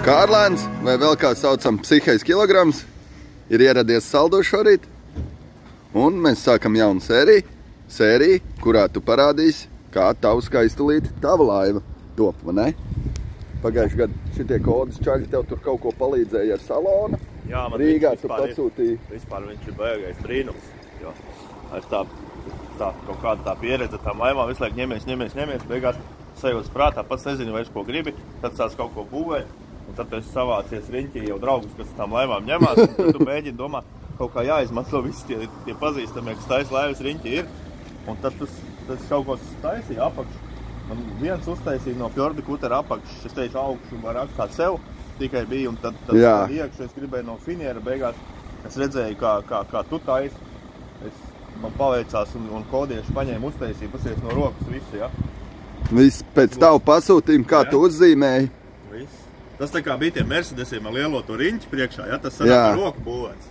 Kārlēns, vai vēl kā saucam Psihais kilograms, ir ieradies saldo šorīt. Un mēs sākam jaunu sēriju, kurā tu parādīsi, kā tavu skaistulīti, tava laiva top, vai ne? Pagājuši gadu šitie kodas čaļi tev tur kaut ko palīdzēja ar salonu. Jā, man Rīgā tu pasūtīji. Vispār viņš ir baigais brīnums, jo ar tā kaut kāda tā pieredze tām laivām visu laiku ņemies, beigās sajūtas prātā, pats nezinu vairs, ko gribi, tad sāc kaut ko būvēt. Un tad tu esi savācies riņķī jau draugus, kas tām laivām ņemās, un tad tu mēģini domāt, kaut kā jāizmanto visi tie pazīstamie, kas taisa laivas riņķī ir. Un tad tas kaut ko taisīja apakšu. Man viens uztaisīja no Fjorda kutera apakšu, es teicu augšu vairāk kā sev, tikai bija, un tad iekšu es gribēju no finiera beigās. Es redzēju, kā tu taisi. Man paveicās un kodieši paņēma uztaisīja, pasies no rokas visu, ja? Viss pēc tavu pasūtījumu, kā tu uzzīmēji? Viss. Tas tā kā bija tiem Mercedesiem ar lielo to riņķi priekšā, ja? Tas sanāk ar roku būvēts.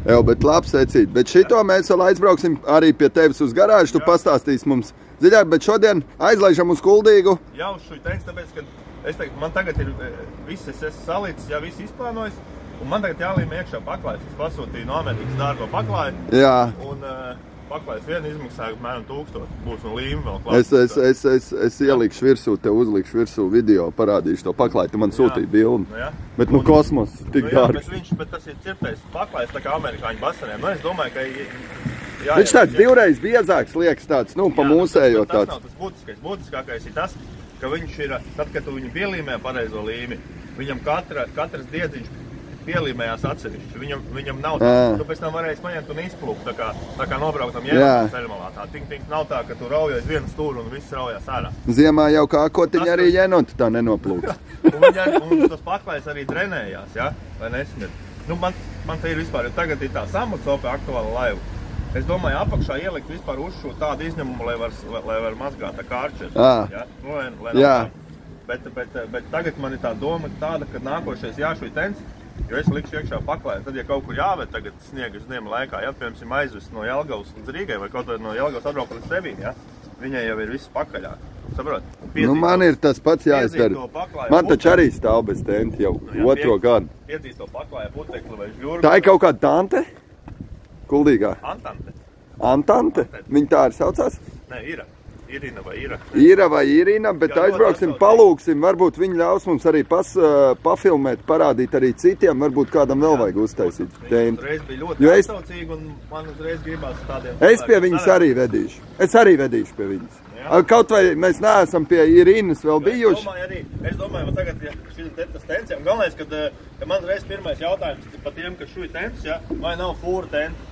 Jā, bet labi secīt. Bet šito mēs vēl aizbrauksim arī pie tevis uz garāžu, tu pastāstīsi mums dziļāk, bet šodien aizlaižam uz Kuldīgu. Jā, uz šo teicu, tāpēc, ka es teiktu, man tagad ir viss, es esmu salicis, jā, viss izplānojis, un man tagad jālīm iekšā paklājas. Es pasūtīju no Amerikas dārgo paklāju. Jā. Un paklājas viena izmaksāja apmēram 1000, būs un līmi vēl klāt. Es ielikšu virsū, tev uzlikšu virsū video, parādīšu to paklāju, tu man sūtīji bildi. Nu, jā. Bet kosmos, tik dārgs. Bet tas ir cirpējis paklājas tā kā amerikāņu basaniem. Nu, es domāju, ka viņš tāds divreiz biezāks liekas tāds, pa mūsējo tāds. Tas nav tas būtiskais. Būtiskākais ir tas, ka viņš ir, tad, kad tu viņu pielīmē pareizo līmi, viņam katrs diedziņš pielīmējās atsevišķi. Viņam nav tā, tu pēc tam varēsi paņemt un izplūkt, tā kā nobrauktam jēmas ceļmalā. Tā ting nav tā, ka tu raujies vienu stūru un viss raujās ārā. Ziemā jau kā kotiņa arī jēnoti tā nenoplūks. un tas paklājs arī drenējās, ja? Lai nesmirt. Nu, man te ir vispār, jo tagad ir tā samucope aktuāla laiva. Es domāju, apakšā ielikt vispār uz šo tādu izņemumu, lai var mazgāt tā kā arčers. Ja? Nu, lai bet tagad man ir tā doma tāda, ka nākošais jāšuj tens, jo es likšu iekšā paklāju. Tad, ja kaut kur jāved tagad sniega ziema laikā, ja, piemēram, aizvest no Jelgavas līdz Rīgai vai kaut vai no Jelgavas atbraukt līdz Sevīni, ja, viņai jau ir viss pakaļā. Saprot? Nu, man ir tas pats jāizdara. Man taču arī stāv bez tenti jau otro gadu. Piedzīs to paklāju putekli vai žļurgu. Tā ir kaut kāda tante? Kuldīgā? Antante. Antante? Viņa tā arī saucās? Nē, Irina vai Ira. Ira vai Irina, bet aizbrauksim, palūksim, varbūt viņi ļaus mums arī pafilmēt, parādīt arī citiem, varbūt kādam vēl vajag uztaisīt tenti. Uzreiz bija ļoti atsaucīgi un man uzreiz gribās tādiem... Es pie viņas arī vedīšu. Es arī vedīšu pie viņas. Kaut vai mēs neesam pie Irinas vēl bijuši. Es domāju, ka tagad šim tas tents, galvenais, ka man uzreiz pirmais jautājums par tiem, ka šuj tents, vai nav fūra tenti.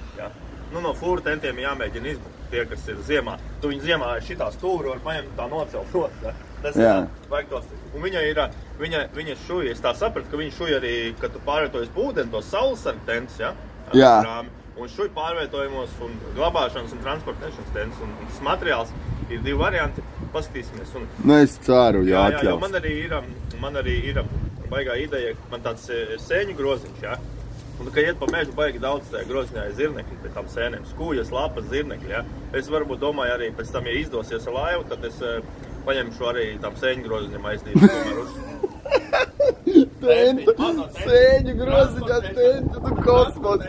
Nu, no fūra tentiem jāmēģina izbūt tie, kas ir ziemā. Tu viņu ziemā šitā stūri var paņemt tā nocelt tos. Tas vajag tos. Un viņa šuja, es tā sapratu, ka viņa šuja arī, kad tu pārvietojas būdeni, tos saulesargu tents, Jā. Un šuja pārvietojumos un glabāšanas un transportēšanas tents. Un tas materiāls ir divi varianti, paskatīsimies. Nu, es ceru, atļaus. Jā, man arī ir baigā ideja, man tāds sēņu groziņš, Un, ka iet pa mežu baigi daudz tajā groziņā ir zirnekļi pēc tam sēnēm, skūjas, lapas, zirnekļi, Es varbūt domāju arī pēc tam, ja izdosies ar laivu, tad es paņemšu arī tam sēņu groziņam aizdīšu tomēr uz. Sēņu groziņā tentu, tu kosmos.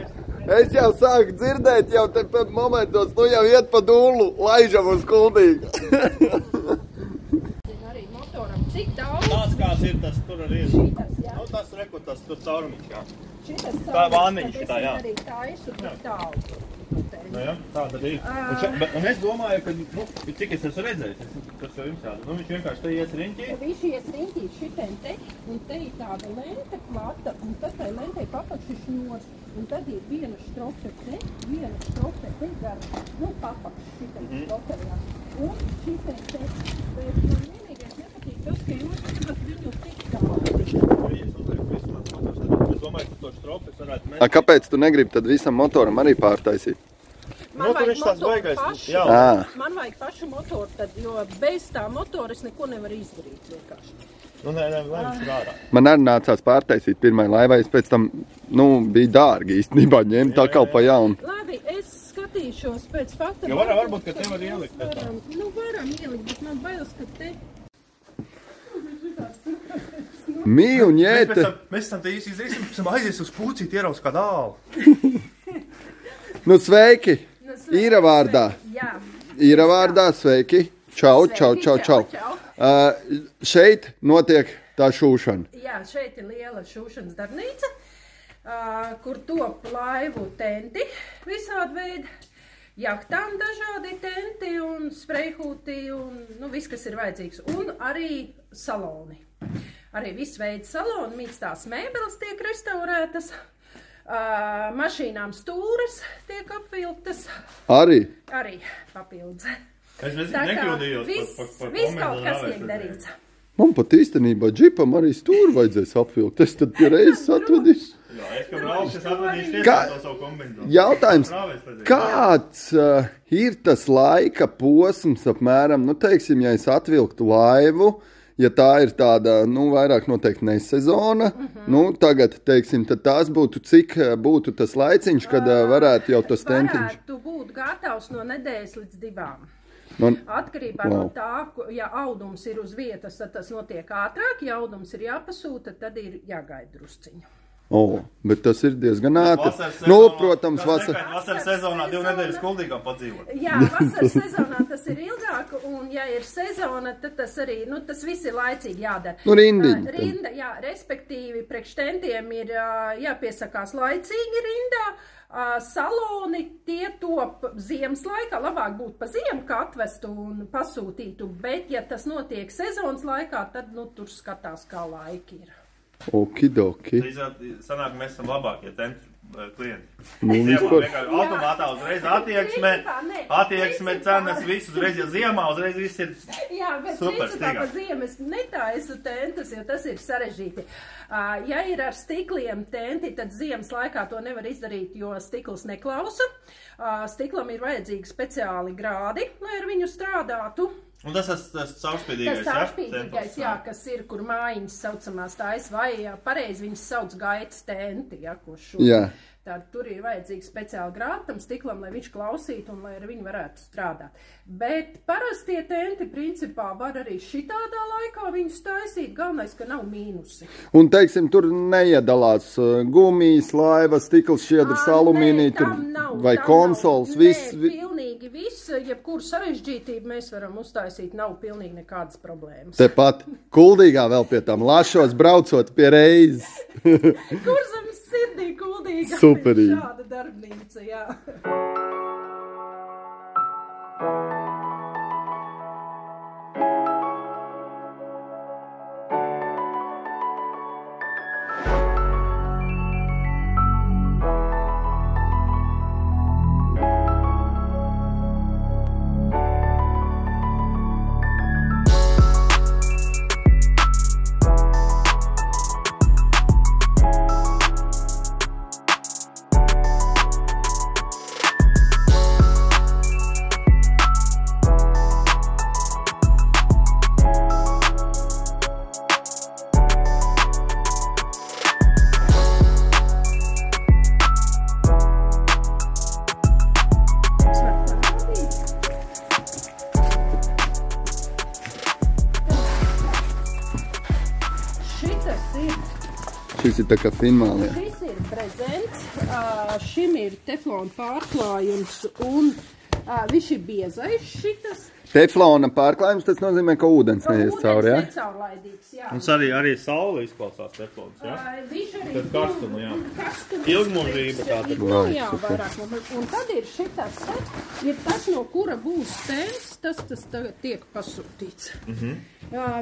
Es jau sāku dzirdēt, jau te momentos, nu jau iet pa dūlu, laižam uz Kuldīgu. Arī motoram, cik daudz? Tāds kāds ir, tas tur arī ir. Nu, tas reku, tas tur caurumiņš, Tā vāniņš, tā, jā. Arī taisu tik daudz. Nu, jā, tāda arī. Un es domāju, ka, cik es esmu redzējis, tas jau jums jāda. Nu, viņš vienkārši te ies riņķī. Viņš ies riņķī šitien te, un te ir tāda lente plata, un tad tai lentei papakši šnors. Un tad ir viena štrofe te, gara, papakši šitien štroferjā. Un šitien te, bet man vienīgais nepatīk tas, ka jūs gribat viņu tik daudz. Es domāju, ka to štropes varētu mest. Kāpēc tu negribi tad visam motoram arī pārtaisīt? Man vajag motoru pašu. Man vajag pašu motoru, tad, jo bez tā motora es neko nevaru izdarīt vienkārši. Nu, nē, lai viņš ir ārā. Man arī nācās pārtaisīt pirmai laivai, es pēc tam, bija dārgi īstenībā ņemt atkal pa jaunu. Labi, es skatīšos pēc fakta. Jo varbūt, ka te var ielikt. Varam ielikt, bet man bailes, ka te... Mīju un ņēte. Mēs esam te izdarīsim, esam aizies uz pucīti, ieraus kā dālu. Nu, sveiki! Īra vārdā. Jā. Īra vārdā, sveiki! Čau, čau, čau, čau. Šeit notiek tā šūšana. Jā, šeit ir liela šūšanas darbnīca, kur top laivu tenti visādi veidi. Jahtām dažādi tenti un sprejhūti un viss, kas ir vajadzīgs. Un arī saloni. Arī viss veids saloni, mīkstās mēbeles tiek restaurētas, mašīnām stūres tiek apvilktas. Arī? Arī papildus. Es nekļūdījos par viss kaut kas tiek darīts. Man pat īstenībā džipam arī stūri vajadzēs apvilkt. Es tad pie reizes atvedīšu. Jā, es kā braukšu, es atvedīšu tiešām to savu kombināciju. Jautājums, kāds ir tas laika posms apmēram, nu teiksim, ja es atvilktu laivu, ja tā ir tāda, nu vairāk noteikti nesezona, nu tagad, teiksim, tad tās būtu, cik būtu tas laiciņš, kad varētu jau tas tentiņš? Varētu būt gatavs no nedēļas līdz 2. Atkarībā Wow. no tā, ja audums ir uz vietas, tad tas notiek ātrāk, ja audums ir jāpasūta, tad ir jāgaida drusciņu. Bet tas ir diezgan ātri. Nu, protams, vasaras sezonā 2 nedēļas kuldīgā padzīvot. Jā, vasaras sezonā tas ir ilgāk, un ja ir sezona, tad tas arī, tas viss ir laicīgi jādara. Nu, rindiņa. Rinda, jā, respektīvi, priekš tentiem ir jāpiesakās laicīgi rindā. Saloni tie top ziemas laikā, labāk būtu pa ziemu, kā atvestu un pasūtītu, bet ja tas notiek sezonas laikā, tad, tur skatās, kā laiki ir. Okidoki. Sanāk, mēs esam labākie tenti klienti. Ziemā vienkārši automātā uzreiz attieksme, cenas, viss uzreiz, ja ziemā uzreiz viss ir Jā, bet principā pa ziemas netaisu tentus, jo tas ir sarežģīti. Ja ir ar stikliem tenti, tad ziemas laikā to nevar izdarīt, jo stikls neklausa. Stiklam ir vajadzīgi speciāli grādi, lai ar viņu strādātu. Un tas caurspīdīgais, tas caurspīdīgais, jā, kas ir, kur mājiņas saucamās tājas, vai pareizi viņas sauc gaitas tenti, ko šo. Jā. Tad tur ir vajadzīgi speciāli grādi tam stiklam, lai viņš klausītu un lai ar viņu varētu strādāt. Bet parastie tenti, principā, var arī šitādā laikā viņus taisīt, galvenais, ka nav mīnusi. Un, teiksim, tur neiedalās gumijas, laivas, stikls, šķiedrs, alumīnija, vai konsoles, viss. Pilnīgi viss, jebkuru sarežģītību mēs varam uztaisīt, nav pilnīgi nekādas problēmas. Tepat kuldīgā vēl pie tam lašos braucot pie reizes. Kurzem sirdī kuldīgā Superīgi. Ir šāda darbnīca, jā. Šis ir tā kā finālā. Šis ir prezents, šim ir teflona pārklājums un viņš ir biezais šitas. Teflona pārklājums, tas nozīmē, ka ūdens neies cauri, jā? Ūdens necaurlaidīgs, jā. Un arī saule izklausās teflons, jā? Viņš arī Tad karstumu, jā. karstums. Ilgmūžība tātad. Jā, vairāk. Un tad ir šitas, ir tas, no kura būs tents, tas tagad tiek pasūtīts.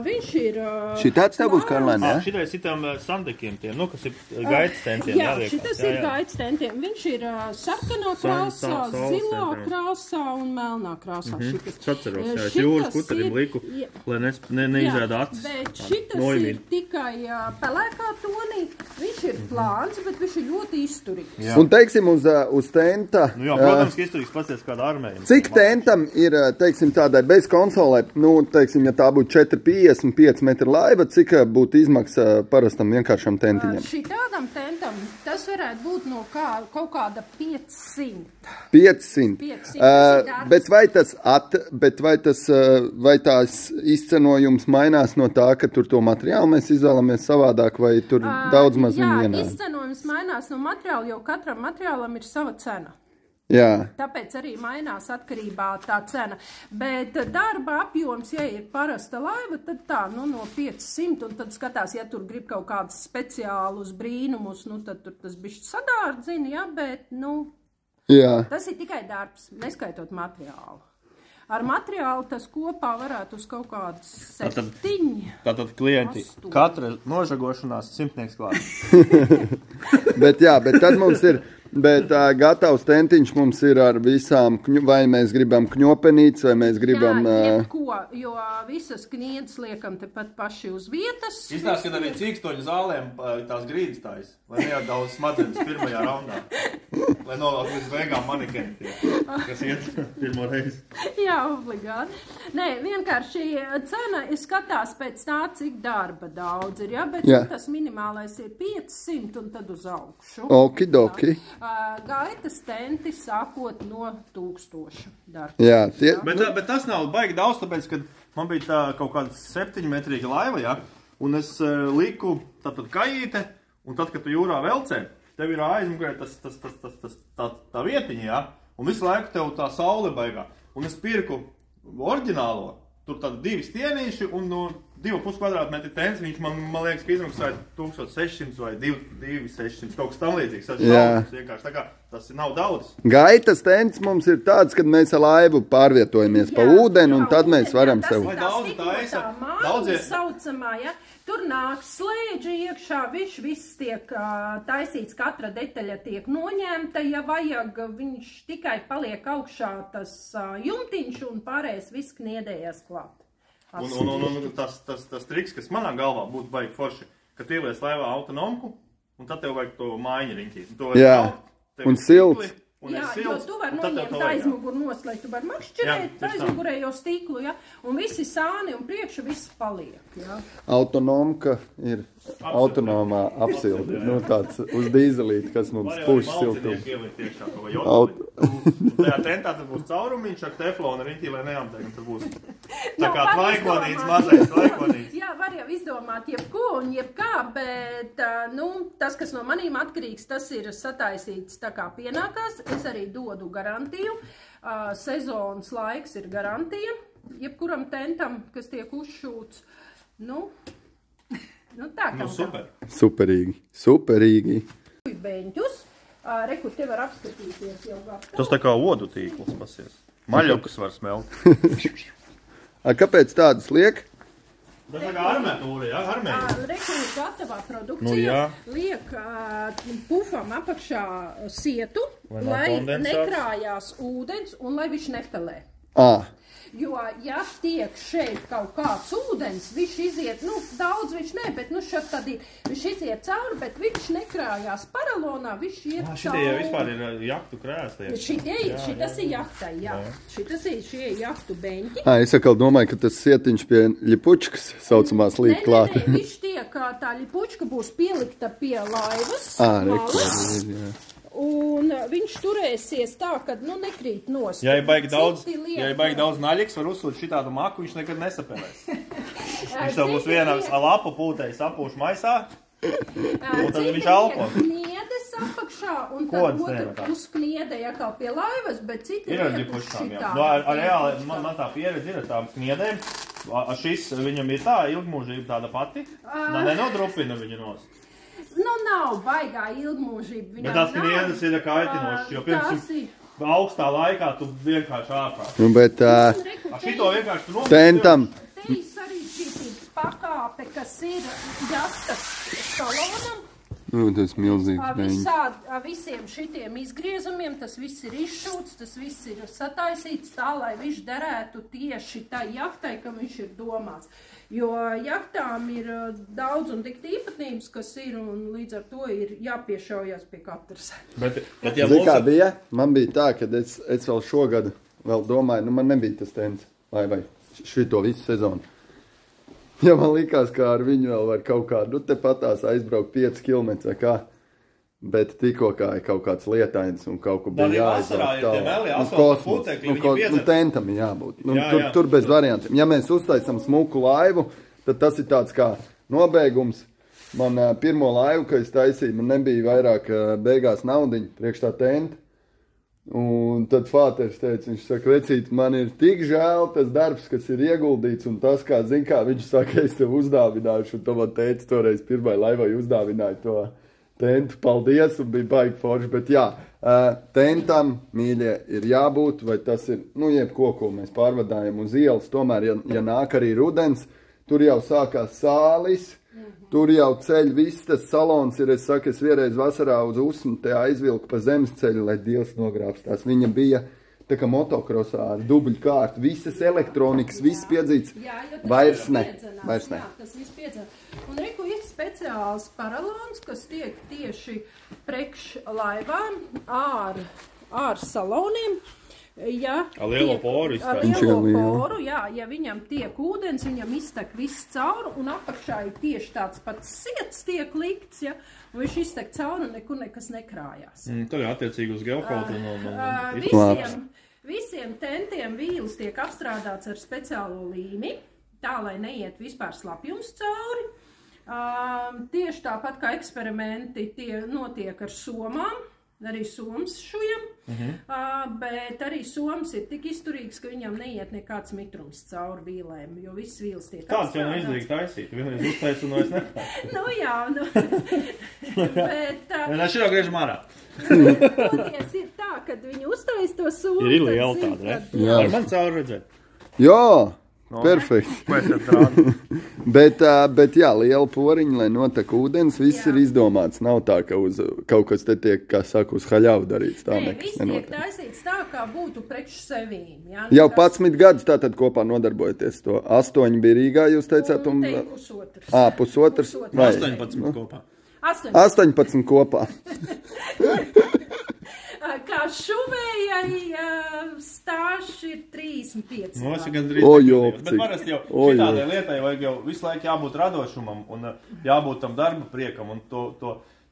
Viņš ir... Šitāds tev būs, Karlēn, jā? Šitais ir tam sandekiem tiem, kas ir gaitas tentiem. Jā, šitas ir gaitas tentiem. Viņš ir sarkanā krāsā, zilā krāsā un melnā krāsā. Es jūras kuterim liku, lai neizrāda acis. Bet šitas ir tikai pelēkā tonī. Viņš ir plāns, bet viņš ir ļoti izturīgs. Un teiksim uz tenta... Nu jā, protams, ka izturīgs pasies kāda armēja. Cik tentam ir, teiksim, tādai bez konsolē, nu, teiksim, ja tā būtu 4,55 metru laiva, cik būtu izmaksa parastam vienkāršam tentiņam? Šitādam tentam tentam, tas varētu būt no kaut kāda 500. 500. Vai tās izcenojums mainās no tā, ka tur to materiālu mēs izvēlamies savādāk, vai tur daudz maz viņi ienāk? Jā, izcenojums mainās no materiāla, jo katram materiālam ir sava cena. Jā. Tāpēc arī mainās atkarībā tā cena. Bet darba apjoms, ja ir parasta laiva, tad tā, nu, no 500, un tad skatās, ja tur grib kaut kādus speciālus brīnumus, nu, tad tur tas bišķi sadārdzina, ja, bet, nu, Jā. Tas ir tikai darbs, neskaitot materiālu. Ar materiālu tas kopā varētu uz kaut kādas 7. Tātad klienti, 8. katra nožagošanās 100 klāt. bet tad mums ir, gatavs tentiņš mums ir ar visām, vai mēs gribam kņopenītes, vai mēs gribam... Jā, jebko, jo visas kniedzes liekam tepat paši uz vietas. Izstāst, ka arī cīkstoņu zālēm tās grīdas tājas, lai neatdaudz smadzenes pirmajā raundā. Lai novelk līdz beigām manikeni tie, kas iet pirmo reizi. Jā, obligāti. Nē, vienkārši cena skatās pēc tā, cik darba daudz ir, ja? Bet tas minimālais ir 500 un tad uz augšu. Okidoki. Gaitas tenti sākot no 1000 darba. Jā, bet tas nav baigi daudz, tāpēc, kad man bija tā kaut kāda 7-metrīga laiva, ja? Un es liku tātad kajīte, un tad, kad tu jūrā velcē, tev ir aizmugurē tā vietiņa, ja? Un visu laiku tev tā saule baigā. Un es pirku oriģinālo, tur tādi 2 stienīši un no 2,5 kvadrātmetri tents, viņš man liekas, ka izmaksāja 1600 vai 2600, kaut kas tam līdzīgs. Tas ir daudz, vienkārši tā kā tas nav daudz. Gaitas tents mums ir tāds, kad mēs ar laivu pārvietojamies pa ūdeni, un tad mēs varam sev... Tas ir tā māja saucamā, ja? Tur nāk slēdži iekšā, viss tiek taisīts, katra detaļa tiek noņemta, ja vajag, viņš tikai paliek augšā tas jumtiņš un pārējais viss kniedējas klāt. Un tas triks, kas manā galvā būtu baigi forši, ka tu ieliec laivā autonomku, un tad tev vajag to mājiņu riņķīt. Jā, un silts. Jā, jo tu vari noņemt aizmuguru noslēgt, tu vari makšķerēt aizmugurējo stiklu, ja? Un visi sāni un priekšu viss paliek, ja? Autonomka ir autonomā apsildi, nu tāds uz dīzelīti, kas mums puši siltums. Tajā tentā tad būs caurumiņš ar teflona riņķī, lai neapdeg, un tad būs tā kā tvaikonīts, mazais tvaikonīts. Jā, var jau izdomāt jebko un jebkā, bet, nu, tas, kas no manīm atkarīgs, tas ir sataisīts tā kā pienākās. Es arī dodu garantiju. Sezonas laiks ir garantija. Jebkuram tentam, kas tiek uzšūts. Nu tā kā. Super. Superīgi. Beņķus. Reku, te var apskatīties jau gatavu. Tas tā kā odu tīkls pasies. Maļokas var smelt. Kāpēc tādas liek? Tas tā kā armētūra, jā? Armētūra. Reku, gatavā produkcija liek pufam apakšā sietu, lai nekrājās ūdens un lai viņš nepelē. Jo, ja tiek šeit kaut kāds ūdens, viņš iziet, nu, daudz viņš ne, bet, nu, šeit tad ir, viņš iziet cauri, bet viņš nekrājās paralonā, viņš iet cauri. Šitie jau vispār ir jahtu krēsli. Šitas ir jahtai, jā. Šie jahtu beņķi. Es atkal domāju, ka tas sietiņš pie ļipučkas saucamās līdz klāt. Nē, viņš tiek, tā ļipučka būs pielikta pie laivas. Un viņš turēsies tā, ka, nu, nekrīt nost. Ja ir baigi daudz naļiks, var uzsūt šitādu maku, viņš nekad nesapelēs. Viņš tev būs viena lapu pūtei sapūš maisā, un tad viņš alpo. Kniedes apakšā, un tad otru puskniedei atkal pie laivas, bet citi liek uz šitā. Reāli, man tā pieredze ir ar tām kniedēm. Šis viņam ir tā ilgmūžība tāda pati, nenodrupina viņu nost. Nu, nav baigā ilgmūžība. Bet tās kniedes ir kaitinošas, jo pirms augstā laikā tu vienkārši ārprāt. Bet šito vienkārši tu tentam. Te ir sarežģītības pakāpe, kas ir jastas salonam. Tas milzīgs. Visiem šitiem izgriezumiem tas viss ir izšūts, tas viss ir sataisīts tā, lai viņš derētu tieši tā jahtai, kam viņš ir domāts. Jo jahtām ir daudz un tik īpatnības, kas ir, un līdz ar to ir jāpiešaujas pie katras. Zini, kā bija? Man bija tā, ka es vēl šogad vēl domāju, nu man nebija tas tents, vai šito visu sezonu. Ja man likās, ka ar viņu vēl var kaut kādu, nu te patās aizbraukt 5 kilometri vai kā. Bet tikko kā ir kaut kāds lietains un kaut ko bija jāizvāk tālāk. Kosmos. Tentam jābūt. Tur bez variantiem. Ja mēs uztaisam smuku laivu, tad tas ir tāds kā nobeigums. Man pirmo laivu, kad es taisīju, man nebija vairāk beigās naudiņa priekš tā tenta. Un tad fāters teica, viņš saka, vecīt, man ir tik žēl tas darbs, kas ir ieguldīts, un tas, kā, zin kā, viņš saka, es tev uzdāvināšu, un to man teica toreiz pirmai laivai uzdāvināju to tentu, paldies, un bija baigi forši, bet jā, tentam, mīļie, ir jābūt, vai tas ir, jebko, ko mēs pārvadājam uz ielas, tomēr, ja nāk arī rudens, tur jau sākās sālis, tur jau ceļ viss, tas salons ir, es saku, es vienreiz vasarā uz Usmu te aizvilku pa zemes ceļu, lai Dievs nogrābstās. Viņa bija tā kā motokrosā ar dubļu kārtu, visas elektronikas, viss piedzīts. Vairs ne. Jā, tas viss piedzena. Un reku ir speciāls paralons, kas tiek tieši priekš laivām ār saloniem. Ja ar lielo poru ja viņam tiek ūdens, viņam iztek viss cauri, un apakšā ir tieši tāds pats siets tiek likts, ja, un viņš iztek cauri, un nekur nekas nekrājās. Tad ir attiecīgi uz geokoltu visiem tentiem vīles tiek apstrādāts ar speciālo līmi, tā, lai neiet vispār slapjums cauri. Tieši tāpat kā eksperimenti tie notiek ar somām, arī soms šujam, bet arī soms ir tik izturīgs, ka viņam neiet nekāds mitrums cauri vīlēm, jo viss vīles tiek apstrādāts. Tāds jau neizdrīk taisīt, vienreiz uztais un vairs netaisīt. Bet... šitā griežam ārā. Paldies ir tā, kad viņi uztais to somu. Ir liela tāda, ne? Var man cauri redzēt? Jā! Perfekti. bet jā, liela poriņa, lai notek ūdens, viss ir izdomāts. Nav tā, ka uz kaut kas te tiek, kā saka, uz haļavu darīts. Tā viss tiek taisīts tā, kā būtu priekš sevīm. Ja? Jau 11 gadus tātad kopā nodarbojaties to. 8 bija Rīgā, jūs teicāt? Un te pusotrs. Pusotrs? 18 kopā. 18 kopā. Kā šuvējai stāsts ir 35. Nu, es ir gandrīz bet parasti jau šitādai lietai vajag jau visu laiku jābūt radošumam un jābūt tam darba priekam. Un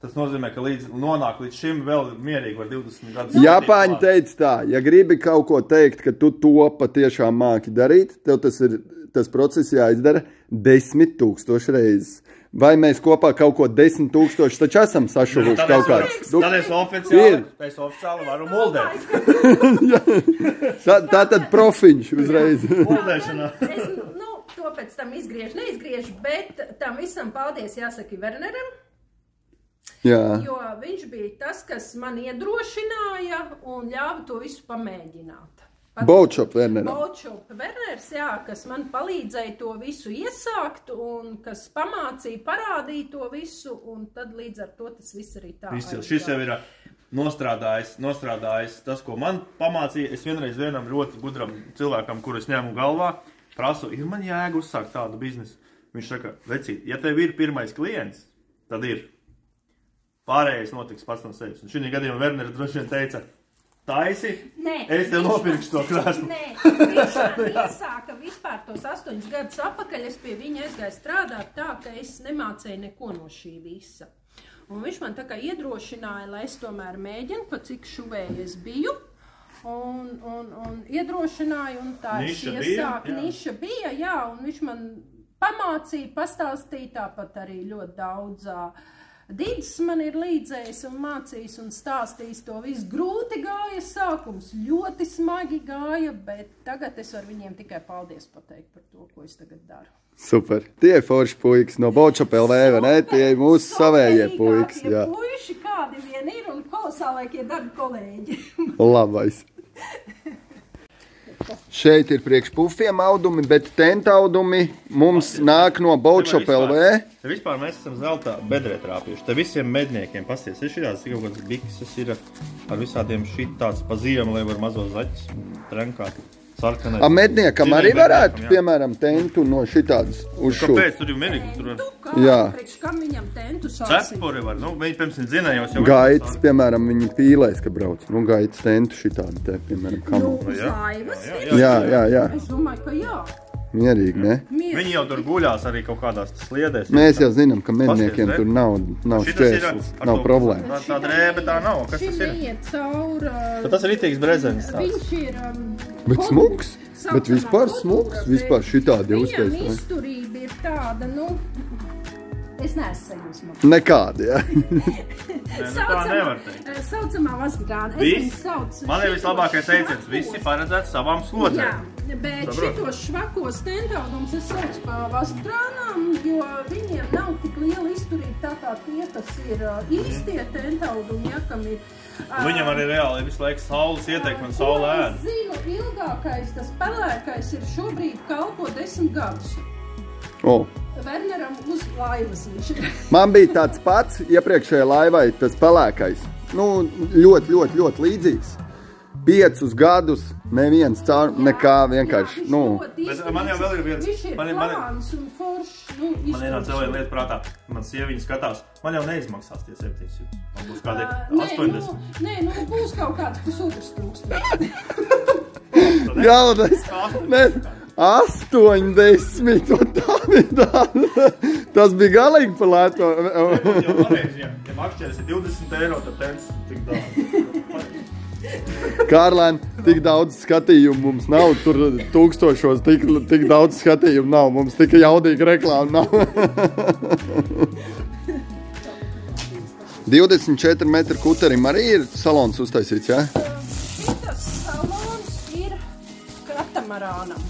tas nozīmē, ka nonāk līdz šim vēl mierīgi var 20 gadus. Japāņi teica tā, ja gribi kaut ko teikt, ka tu to patiešām māki darīt, tev tas process jāizdara 10 000 reizes. Vai mēs kopā kaut ko 10 000 taču esam sašuvuši kaut kāds? Tad es oficiāli varu muldēt. Tā tad profiņš uzreiz. Muldēšanā. To pēc tam neizgriež, bet tam visam paldies jāsaka Werneram. Jā. Jo viņš bija tas, kas man iedrošināja un ļāva to visu pamēģināt. Boatshop Werneram. Boatshop Werners, jā, kas man palīdzēja to visu iesākt un kas pamācīja, parādīja to visu, un tad līdz ar to tas viss arī tā. Šis jau ir nostrādājis tas, ko man pamācīja. Es vienreiz vienam ļoti gudram cilvēkam, kuru es ņēmu galvā, prasu, ir man jēga uzsākt tādu biznesu. Viņš saka, vecīt, ja tev ir pirmais klients, tad ir. Pārējais notiks pats no sevis. Un šī gadījumā Werners droši vien teica, taisi, es tev nopirkšu to krāsnu. Viņš iesāka vispār tos 8 gadus apakaļ, es pie viņa aizgāju strādāt tā, ka es nemācēju neko no šī visa. Un viņš man tā kā iedrošināja, lai es tomēr mēģinu, pa cik šuvēju es biju, un iedrošināja, un tā es iesāku. Niša bija, jā, un viņš man pamācīja, pastāstīja, tāpat arī ļoti daudz Dīdis man ir līdzējis un mācījis un stāstījis to visu. Grūti gāja sākums, ļoti smagi gāja, bet tagad es varu viņiem tikai paldies pateikt par to, ko es tagad daru. Super. Tie ir forši puikas no Boatshop LV, vai ne? Tie ir mūsu savējie puikas. Jā. Puiši kādi vien ir un kolosālākie darba kolēģi. Labais. Šeit ir priekš pufiem audumi, bet tentaudumi mums nāk no Boatshop LV. Te vispār mēs esam zeltā bedrē trāpījuši. Te visiem medniekiem pasties. Ir šitās kaut kāds bikses ir ar visādiem šitāds pa ziemu, lai var mazo zaķis trenkāt. Sarkanais. A medniekam arī varētu, piemēram, tentu no šitādas uz šo. Kāpēc? Tur jau menīgi. Tur var... Jā. Priekš kam viņam tentu sāsīt? Cepuri var. Nu, viņi, piemēram, zinājos jau... Gaitas, piemēram, viņi pīlēs, ka brauc. Nu, gaitas tentu šitādi te, piemēram, kam. Nu, uz laivas? Jā. Es domāju, ka jā. Mierīgi, ne? Viņi jau tur guļās arī kaut kādās sliedēs. Mēs jau zinām, ka medniekiem tur nav šķērslis, nav problēma. Tā drēbe tā nav. Kas tas ir? Tas ir ritīgs brezens. Viņš ir... Bet smuks? Bet vispār smuks? Vispār šitādi jau uztais, ne? Viņam izturība ir tāda, nu... Es neesmu sajūsmā. Nekādi, jā. Tā nevar teikt. Saucamā vasgrāna. Man ir vislabākais teiciens. Visi paredzēti savām slodzēm. Jā, bet šitos švakos tentaudums es saucu pa vasgrānām, jo viņiem nav tik liela izturība tā kā tie, kas ir īstie tentaudumi, ja, kam ir... Viņam arī reāli visu laiku saules ieteikumi un saule ēd. Es zinu, ilgākais, tas pelēkais ir šobrīd kalpo 10 gadus. Werneram uz laivas viņš ir. Man bija tāds pats iepriekšējā laivai, tas pelēkais. Nu, ļoti līdzīgs. 5 gadus, neviens caur, nekā vienkārši, nu. Bet man jau vēl ir viens. Viņš ir plāns un foršs, nu, izturš. Man ienāca vēl lieta prātā. Man sieviņa skatās. Man jau neizmaksās tie 700. Man būs kādi 80. Nē, nu, būs kaut kāds pusotrs tūkstoši. Galvenais, ne, 80, un tā bija tāda. Tas bija galīgi par lēto. Ja makšķēs ir 20 eiro, tad tens tik daudz. Kārlēn, tik daudz skatījumu mums nav, tur tūkstošos tik daudz skatījumu nav, mums tikai jaudīga reklāma nav. 24 metru kuterim arī ir salons uztaisīts, jā? Šitas salons ir katamarānam.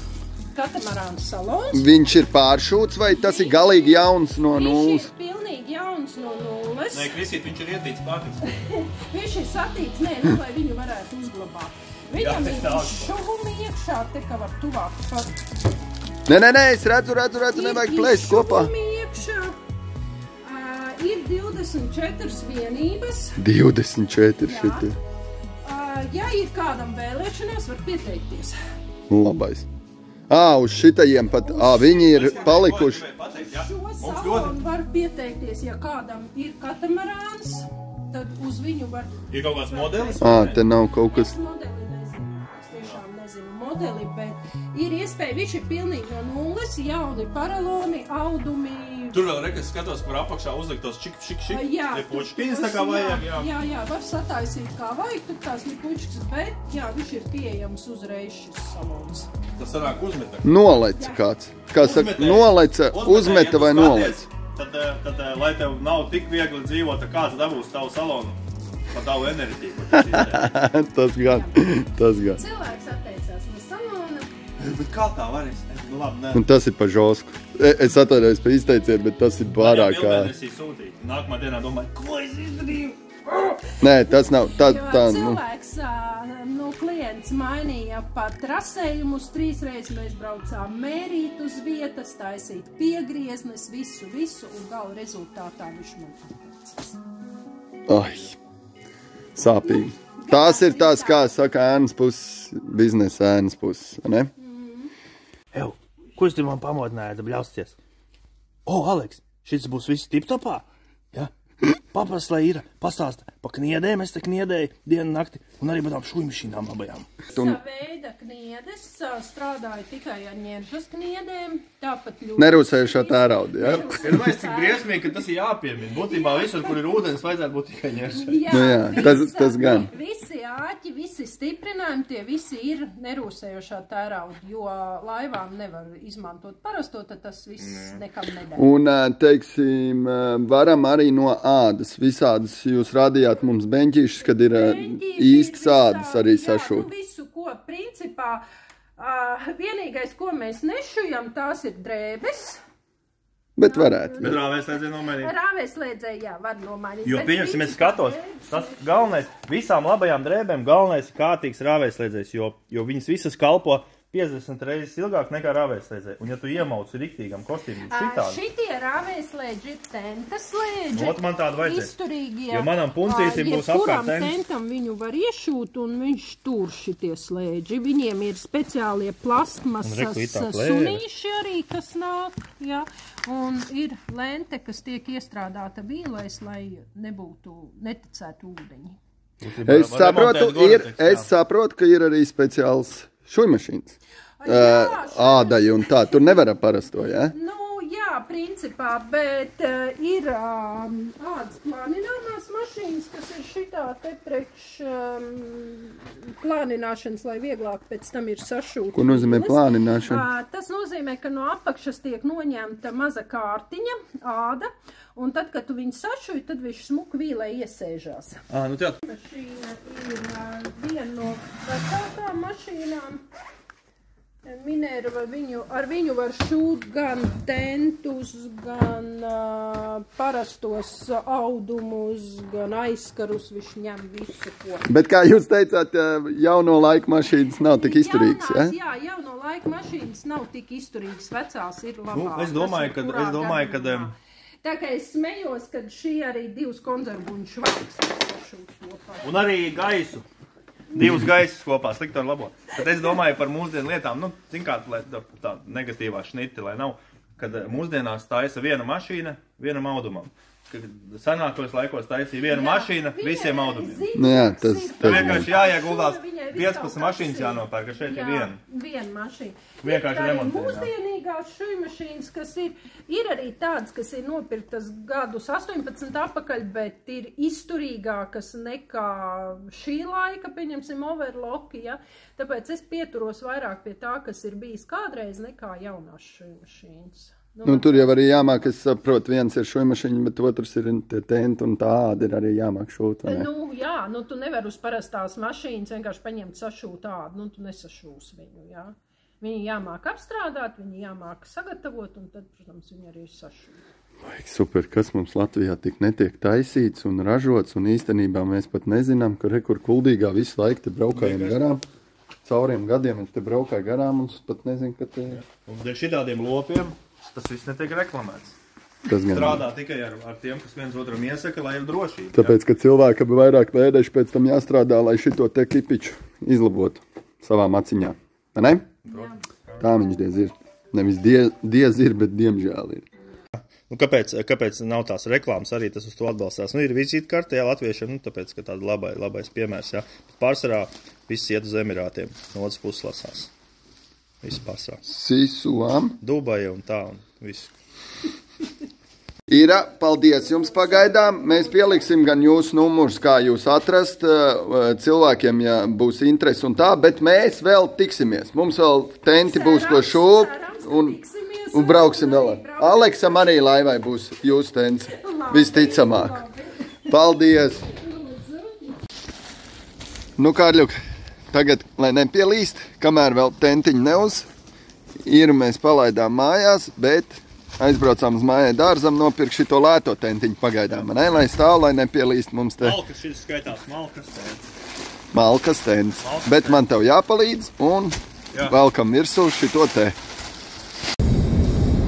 Katamarāna salons. Viņš ir pāršūts vai tas ir galīgi jauns no nulles? Viņš ir pilnīgi jauns no nulles. Nē, Krisīt, viņš ir ietīts pārtīts. Viņš ir satīts, nē, nu, lai viņu varētu uzglabāt. Viņam ir šuvumi iekšā, te kā var tuvāk pat. Nē, es redzu, nevajag plēst kopā. Ir šuvumi iekšā. Ir 24 vienības. 24 šitie. Ja ir kādam vēlēšanās, var pieteikties. Labais. Uz šitajiem pat, viņi ir palikuši. Šo salonu var pieteikties, ja kādam ir katamarāns, tad uz viņu var... Ir kaut kāds modelis? Te nav kaut kas... Es modeli nezinu, es tiešām nezinu modeli, bet ir iespēja, viņš ir pilnīgi no nulles, jauni paraloni, audumi... Tur vēl rekas skatos, kur apakšā uzliktos šik. Jā, pučkiņas tā kā vajag, jā. Jā, var sataisīt kā vajag, tur tās ir pučkas, bet jā, viņš ir pieejams uzreiz šis salons. Tas sanāk uzmeta. Noleca kāds. Kā saka, noleca, uzmeta vai noleca? Tad, lai tev nav tik viegli dzīvot, tad kāds dabūs tavu salonu par tavu enerģiju. Tas gan. Cilvēks atteicās no salona. Bet kā tā varēs? Nu labi, nē. Un tas ir pa žosku. Es atvainojos par izteicienu, bet tas ir pārāk kā... Nākamā dienā domāju, ko es izdarīju? Nē, tas nav tā, cilvēks, klients mainīja pat trasējumus, 3 reizes mēs braucām mērīt uz vietas, taisīt piegrieznes, visu, un gala rezultātā viņš man pateicis. Ai, sāpīgi. Tās ir tās, kā saka, ēnas puses, biznesa ēnas puses, ne? Ew, ko es tur man pamodināju, bļausties? Aleks, šis būs viss tiptopā? Ja? Papas, lai ir, pastāsta, pa kniedēm, es te kniedēju dienu nakti, un arī par tām šujmašīnām abajām. Veida kniedes, strādāju tikai ar ņeržas kniedēm, tāpat ļoti... Nerūsējušā tērauda, ja? Ir mēs cik briesmīgi, ka tas ir jāpiemina. Būtībā visur, kur ir ūdens, vajadzētu būt tikai ņeržai. Jā, tas gan. Visi āķi, visi stiprinājumi, tie visi ir nerūsējušā tērauda, jo laivām nevar izmantot parasto, tad tas viss nekam nedara. Un, teiksim, varam arī no ādas, visādas jūs rādījāt mums beņķīšas, kad ir īstas ādas arī sašūt. Visu, ko principā, vienīgais, ko mēs nešujam, tās ir drēbes. Bet varētu. Bet rāvēslēdzēju nomainīt. Rāvēslēdzēju, jā, var nomainīt. Jo pieņemsim, es skatos, tas galvenais, visām labajām drēbēm galvenais ir kārtīgs rāvēslēdzējs, jo viņas visas kalpo 50 reizes ilgāk nekā rāvēslēdzēji. Un ja tu iemauc rīktīgam kostīmam šitādi. Šitie rāvēslēdži ir tenta slēdži. Ot man tādu vajadzēs. Izturīgie. Jo manam puncītim būs apkārt tents. Tentam viņu var iešūt un viņš tur šitie slēdži. Viņiem ir speciālie plastmasas sunīši arī, kas nāk. Jā. Un ir lente, kas tiek iestrādāta vīlēs, lai neticētu ūdeņi. Es saprotu, ka ir arī speciāls šujmašīnas. ādai un tā. Tur nevar parasto, ja? Nu, jā, principā, bet ir ādas plānināmās mašīnas, kas ir šitā te priekš plānināšanas, lai vieglāk pēc tam ir sašūt. Ko nozīmē plānināšana? Tas nozīmē, ka no apakšas tiek noņemta maza kārtiņa, āda, un tad, kad tu viņu sašuji, tad viņš smuku vīlē iesēžās. Nu tā. Mašīna ir viena no vecākām mašīnām. Minerva, ar viņu var šūt gan tentus, gan parastos audumus, gan aizkarus, viņš ņem visu, ko. Bet kā jūs teicāt, jauno laiku mašīnas nav tik izturīgas, ja? Jā, jauno laiku mašīnas nav tik izturīgas, vecās ir labāk. Nu, es domāju, ka Tā kā es smējos, ka šī arī divas konzervuņu švaiks sašūt kopā. Un arī gaisu. Divas gaisas kopā, slikti un labo. Tad es domāju par mūsdienu lietām, nu, zin kā, lai tā negatīvā šniti, lai nav, kad mūsdienās taisa viena mašīna vienam audumam. Kad senākos laikos taisīja viena mašīna visiem audumiem. Nu jā, tas vienkārši jāieguldās 15 mašīnas jānopērk, ka šeit ir viena. Viena mašīna. Vienkārši remontēt. Mūsdienīgās šūmašīnas, kas ir arī tādas, kas ir nopirktas gadus 18 apakaļ, bet ir izturīgākas nekā šī laika, pieņemsim, overloki, ja? Tāpēc es pieturos vairāk pie tā, kas ir bijis kādreiz, nekā jaunās šūmašīnas. Nu, tur jau arī jāmāk, es saprotu, viens ir šūmašiņa, bet otrs ir tenti un tā āda ir arī jāmāk šūt, vai ne? Nu, jā, nu, tu nevar uz parastās mašīnas vienkārši paņemt sašūt ādu, nu, tu nesašūs viņu, jā. Viņi jāmāk apstrādāt, viņi jāmāk sagatavot, un tad, protams, viņi arī ir sašūt. Vajag super, kas mums Latvijā tik netiek taisīts un ražots, un īstenībā mēs pat nezinām, ka rekur Kuldīgā visu laiku te braukājam garām. Cauriem gadiem viņš te braukāja garām, un pat nezinu, ka te... Un dēļ šitādiem lopiem tas viss netiek reklamēts. Strādā tikai ar tiem, kas viens otram iesaka, lai ir drošība. Tāpēc, ka cilvēkam ir vairāk mēneši pēc tam jāstrādā, lai šito te kipiču izlabotu savām aciņām. Vai ne? Tā viņš diez ir. Nevis diez ir, bet diemžēl ir. Nu, kāpēc nav tās reklāmas, arī tas uz to atbalstās? Nu, ir vizītkartē, jā, latviešiem, nu, tāpēc, ka tāda labais piemērs, jā. Pārsvarā viss iet uz Emirātiem, no otras puses lasās. Viss pārsvarā. Sisuām. Dubaja un tā, un visu. Ira, paldies jums pagaidām. Mēs pieliksim gan jūsu numurus, kā jūs atrast cilvēkiem, ja būs interesi un tā, bet mēs vēl tiksimies. Mums vēl tenti būs ko šūt un brauksim vēl. Aleksam arī laivai būs jūsu tents, visticamāk. Paldies! Nu, Kārļuk, tagad, lai nepielīst, kamēr vēl tentiņu neuz, Iru mēs palaidām mājās, bet aizbraucām uz mājai dārzam, nopirkt šito lēto tentiņu pagaidām, ne? Lai stāv, lai nepielīst mums te. Malkas, šis skaitās malkas tents. Malkas tents. Bet man tev jāpalīdz un velkam virsū šito te.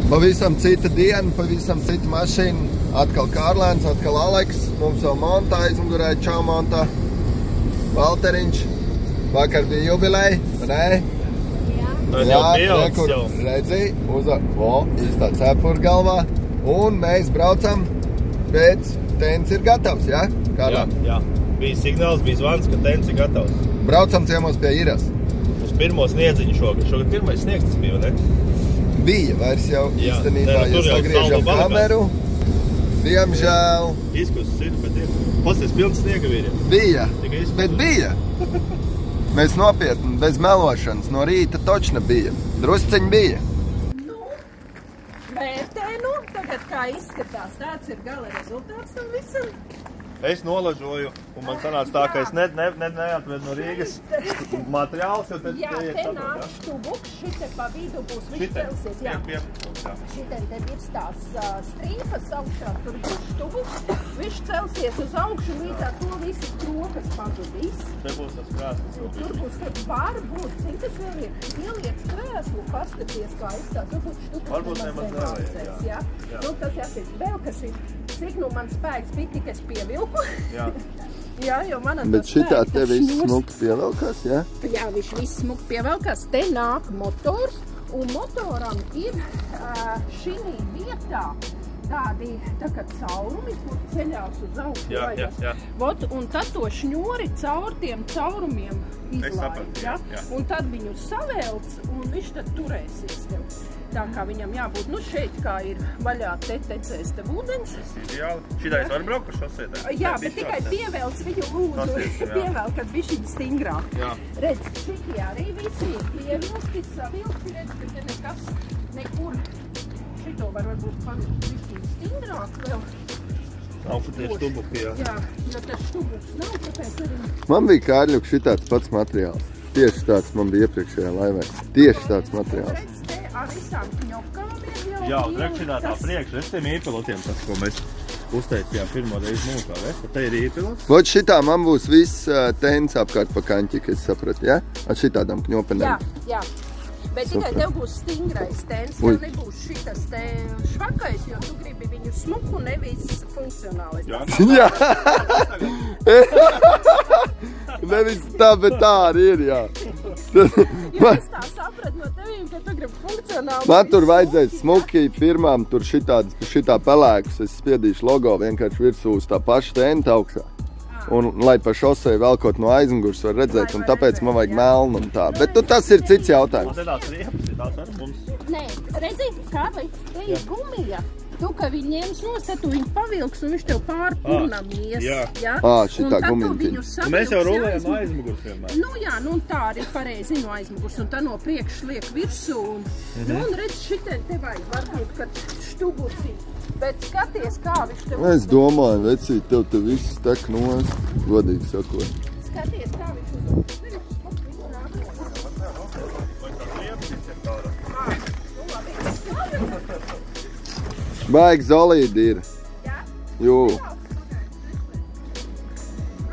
Pavisam cita diena, pavisam cita mašīna. Atkal Kārlēns, atkal Aleks. Mums vēl montā aizmugurē, čau montā. Valteriņš. Vakar bija jubilei, ne? Jā, rekur, redzi, īstā cepura galvā. Un mēs braucam pēc tents ir gatavs, jā? Jā. Bija signāls, bija zvans, ka tents ir gatavs. Braucam ciemos pie Iras. Uz pirmo sniedziņu šogad. Šogad pirmais sniegs tas bija, ne? Bija, vairs jau īstenībā, ja sagriežam kameru. Diemžēl. Izkusis ir, bet ir. Pasties pilns sniega vīriem. Bija, bet bija. Mēs nopietni, bez melošanas, no rīta točna bija. Drusciņi bija. Nu, vērtē, nu, tagad kā izskatās, tāds ir gala rezultāts tam visam. Es nolažoju, un man sanāca tā, ka es neatved no Rīgas materiālus, jo te te nāk štubuks, šite pa vidu būs, viņš celsies, jā. Šite te ir tās strīpas augšā, tur būs štubuks, viņš celsies uz augšu, līdz ar to visas krokas pazudīs. Te būs tas krēsls. Tur būs, kad var būt, cik tas vēl ir, ieliec krēslu, paskaties, kā izstās, tur būs štubuks. Varbūt nemaz nevajag, jā. Nu, tas jāsīt, vēl kas ir, cik nu man spēks bija, tik es pievilku. Jā, jo man bet šitā te viss smuki pievelkās, jā? Jā, viņš viss smuki pievelkās. Te nāk motors, un motoram ir šī vietā tādi tā kā caurumi, kur ceļās uz augšu. Jā. Vot, un tad to šņori caur tiem caurumiem izlaiž, sapratu, jā. Un tad viņu savelc, un viņš tad turēsies tev. Tā kā viņam jābūt, nu šeit kā ir vaļā te tecēs tev ūdens. Ideāli. Šitais var braukt uz šosētē? Jā, bet tikai pievelc viņu lūdzu, pievelc, kad bišķiņi stingrāk. Jā. Redz, šitie arī visi ir pievilsti, savilkti, redz, ka te nekas, nekur. Šito varbūt pavilkt bišķiņi stingrāk vēl. Nav šitie štubuki, jā. Jā, jo tas štubuks nav, tāpēc arī... Man bija Kārļuk šitāds pats materiāls. Tieši tāds man bija iepriekšējā laivē. Tieši tāds materiāls. Redz, te ar visām kņopkām ir jau... Jā, un rekšinā tā priekš, es tiem īpilotiem, tas, ko mēs uzteicījām pirmo reizi mūkā, vai? Te ir īpilots. Vot šitā man būs viss tens apkārt pa kaņķi, es sapratu, ja? Ar šitādām kņopenēm. Jā. Bet tikai tev būs stingrais tens, tev nebūs šitas te švakais, jo tu gribi viņu smuku, nevis funkcionāli. Jā. Nevis tā, bet tā arī ir, jā. Jo es tā sapratu no tevīm, ka tu gribi funkcionāli. Man tur vajadzēs smuki firmām, tur šitā pelēkus, es spiedīšu logo vienkārši virsū uz tā paša tenta augšā. Un lai pa šosei velkot no aizmugurs var redzēt, un tāpēc man vajag melnu un tā. Bet nu, tas ir cits jautājums. Te tās riepas ir tās ar mums. Nē, redzi, Kārli, te ir gumija. Tu, ka viņi ņems nost, tad tu viņu pavilks un viņš tev pārpurnam ies. Jā. Šitā gumintiņa. Mēs jau rolējam aizmugurs vienmēr. Nu jā, nu tā arī pareizi no aizmugurs, un tā no priekš liek virsū. Nu un redz, šitien te vajag varbūt, kad štuburci. Bet skaties, kā viņš tev... Es domāju, vecīt, tev te viss tek nost, godīgi sakot. Skaties, kā viņš uz... Baigi zolīdi ir. Jā? Jū.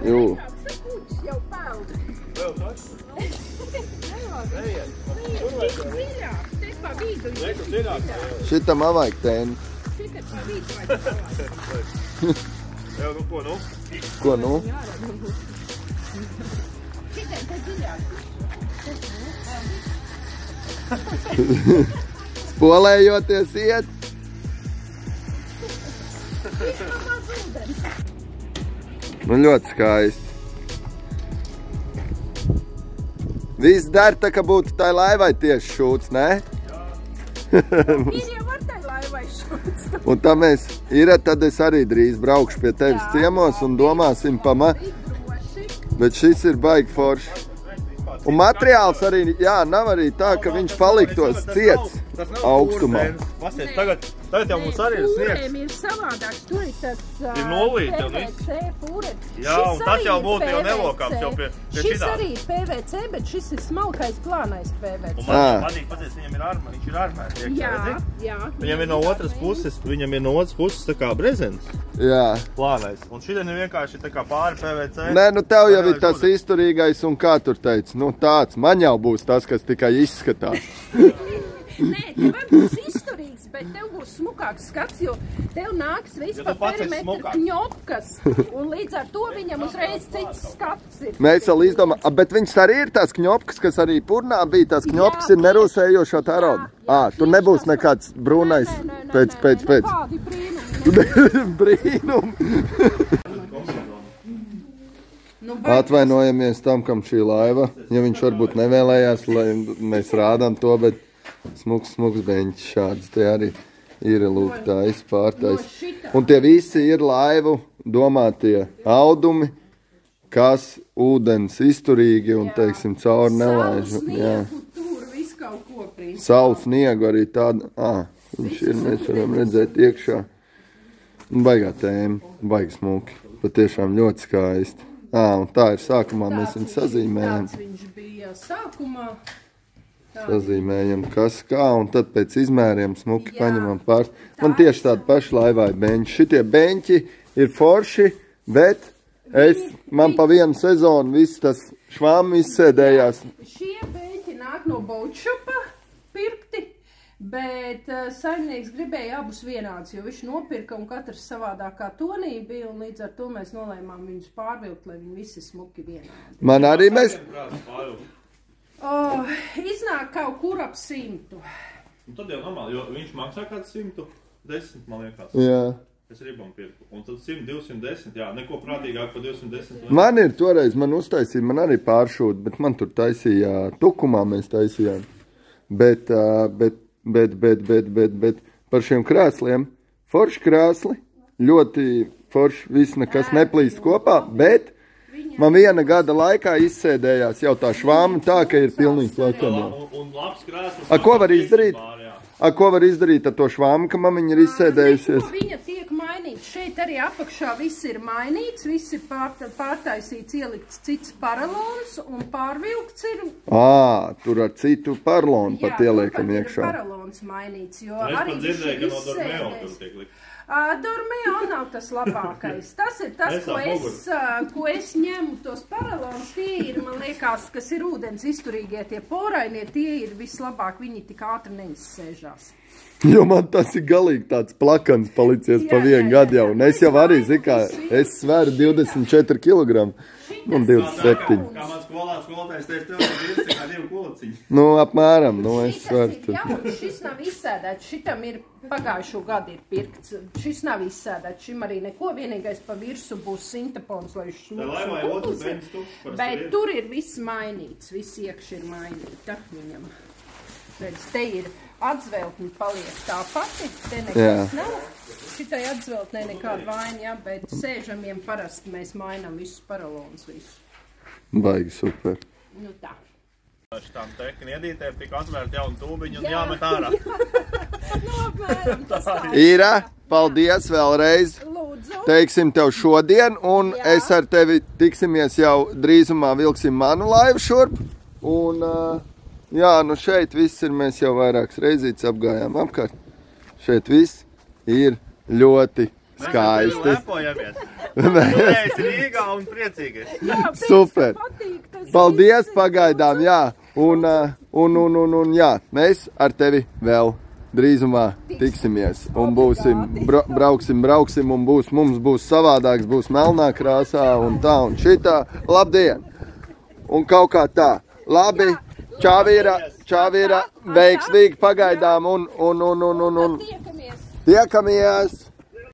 Jū. Sekuģis jau peld. Vēl taču? Tik dziļāk, te pa vidu. Lieku dziļāk. Šita man vajag teni. Šita pa vidu vajag. Jā, nu ko, nu? Ko, nu? Šitien te dziļāk. Spolējoties iet. Nu ļoti skaisti. Viss der tā, ka būtu tai laivai tieši šūts, ne? Ir jau var tai laivai šūts. Un tā mēs ir, tad es arī drīz braukšu pie tevis ciemos un domāsim Bet šis ir baigi forši. Un materiāls arī, jā, nav arī tā, ka viņš paliktos ciets augstumā. Pasies, tagad jau mums arī ir sniegs. Fūrēm ir savādāks, tur ir tas nulīt jau PVC fūrēm. Jā, un tas jau būtu jau nelokams jau pie šis šitā. arī ir PVC, bet šis ir smalkais plānais PVC. Un man patīk, viņam ir armē, viņš ir armēs. Jā. Viņam ir no otras puses tā kā brezents. Jā. Plānais. Un šitien ir vienkārši tā kā pāri PVC. Nē, nu tev jau ir tas izturīgais un kā tur teica, nu tāds, man jau būs tas, kas tikai izskatās. Nē, tev būs izturīgs, bet tev būs smukāks skats, jo tev nāks viss pa perimetru kņopkas, un līdz ar to viņam uzreiz cits skats ir. Mēs vēl izdomā, bet viņš arī ir tās kņopkas, kas arī purnā bija, tās kņopkas ir nerūsējošo tarodu. Tur nebūs nekāds brūnais pēc. Kādi brīnumi. Brīnumi. Atvainojamies tam, kam šī laiva, ja viņš varbūt nevēlējās, lai mēs rādām to, bet smuks beņķis šāds te arī ir lūk tā izpārtais. Un tie visi ir laivu domātie audumi, kas ūdens izturīgi un, teiksim, cauri nelaiž. Saulu sniegu arī tāda. Viņš ir, mēs varam redzēt iekšā. Baigā tēma, baigi smuki. Patiešām ļoti skaisti. Un tā ir sākumā, mēs viņu sazīmējam. Tāds viņš bija sākumā. Sazīmējam, kas kā, un tad pēc izmēriem smuki paņemam pārst. Man tieši tāda paša laivā ir beņķi. Šitie beņķi ir forši, bet man pa vienu sezonu viss tas švām izsēdējās. Šie beņķi nāk no boatshopā pirkti, bet saimnieks gribēja abus vienādus, jo viņš nopirka un katrs savādākā tonī bija, un līdz ar to mēs nolēmām viņus pārvilkt, lai viņi visi smuki vienādi. Man arī mēs... Iznāk kaut kur ap 100. Un tad jau normāli, jo viņš maksā kāds 100. 10, man liekas. Jā. Es ribam pirku. Un tad 100, 210, jā, neko prātīgāk pa 210. Man ir toreiz, man uztaisīja, man arī pāršūt, bet man tur taisīja, Tukumā mēs taisījām. Bet par šiem krēsliem, forši krēsli, ļoti forši, viss nekas neplīst kopā, bet man viena gada laikā izsēdējās jau tā švāma tā, ka ir pilnīgi plakana. Un labs krēsls. Ko var izdarīt? Ko var izdarīt ar to švāmu, ka mamiņa ir izsēdējusies? Viņa tiek mainīta. Šeit arī apakšā viss ir mainīts, viss ir pārtaisīts, ielikts cits paralons un pārvilkts ir. Tur ar citu paralonu pat ieliekam iekšā. Jā, paralons mainīts, jo arī arī dzirdēju, ka no Dormeo tur tiek likt. Dormeo nav tas labākais. Tas ir tas, ko es ņemu tos paralons. Tie ir, man liekas, kas ir ūdens izturīgie, tie porainie, tie ir vislabāk, viņi tik ātri neizsēžās. Jo man tas ir galīgi tāds plakans palicies pa vienu gadu jau. Un es jau arī, zikā, es sveru 24 kg un 27. Kā man skolotājs teica, tev ir kā 2 kulaciņi. Apmēram, es sveru. Šis nav izsēdēts, šitam ir pagājušo gadu ir pirkts. Šis nav izsēdēts, šim arī neko, vienīgais pa virsu būs sintapons, lai bet tur ir viss mainīts, viss iekš ir mainīta viņam. Redz, te ir atzveltni paliek tā pati, te nekas nav. Šitai atzveltnē nekāda vaina, jā, bet sēžamiem parasti mēs mainām visus paralons visu. Baigi super. Nu tā. Šitām tekni iedītēm tika atvērt jaunu tūbiņu un jāmet ārā. Apmēram tas tā. Ira, paldies vēlreiz. Lūdzu. Teiksim tev šodien, un es ar tevi tiksimies jau drīzumā vilksim manu laivu šurp. Un, jā, nu šeit viss ir, mēs jau vairākas reizītes apgājām apkārt. Šeit viss ir ļoti skaisti. Mēs lepojamies. Mēs Rīgā un priecīgies. Super. Paldies pagaidām, jā. Un jā, mēs ar tevi vēl drīzumā tiksimies. Un būsim, brauksim un mums būs savādāks, būs melnā krāsā un tā un šitā. Labdien! Un kaut kā tā. Labi. Čāvīra, veiksmīgi pagaidām un tiekamies!